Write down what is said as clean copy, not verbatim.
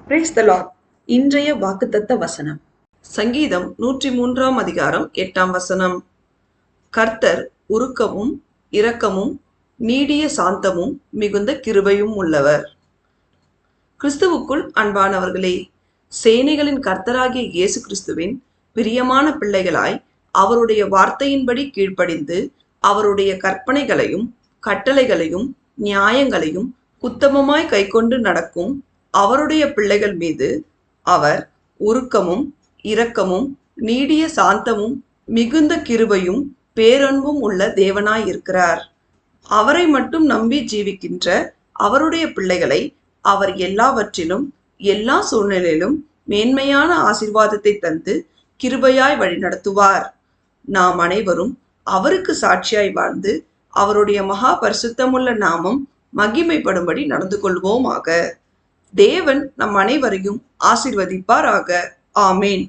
Praise the Lord. இன்றைய வாக்குத்தத்த வசனம் சங்கீதம் 103 அதிகாரம் 8 வசனம். கர்த்தர் உருக்கமும் இரக்கமும் நீடிய சாந்தமும் மிகுந்த கிருபையும் உள்ளவர். கிறிஸ்துவுக்குள் அன்பானவர்களே, சேனைகளின் கர்த்தராகிய இயேசு கிறிஸ்துவின் பிரியமான பிள்ளைகளாய் அவருடைய வார்த்தையின்படி கீழ்ப்படிந்து அவருடைய கற்பனைகளையும் கட்டளைகளையும் நியாயங்களையும் உத்தமமாய் கைக்கொண்டு நடக்கும் அவருடைய பிள்ளைகள் மீது அவர் உருக்கமும் இரக்கமும் நீடிய சாந்தமும் மிகுந்த கிருபையும் பேரன்பும் உள்ள தேவனாயிருக்கிறார். அவரை மட்டும் நம்பி ஜீவிக்கின்ற அவருடைய பிள்ளைகளை அவர் எல்லாவற்றிலும் எல்லா சூழ்நிலையிலும் மேன்மையான ஆசீர்வாதத்தை தந்து கிருபையாய் வழிநடத்துவார். நாம் அனைவரும் அவருக்கு சாட்சியாய் வாழ்ந்து அவருடைய மகா பரிசுத்தமுள்ள நாமம் மகிமைப்படும்படி நடந்து கொள்வோமாக. தேவன் நம் அனைவரையும் ஆசீர்வதிப்பாராக. ஆமேன்.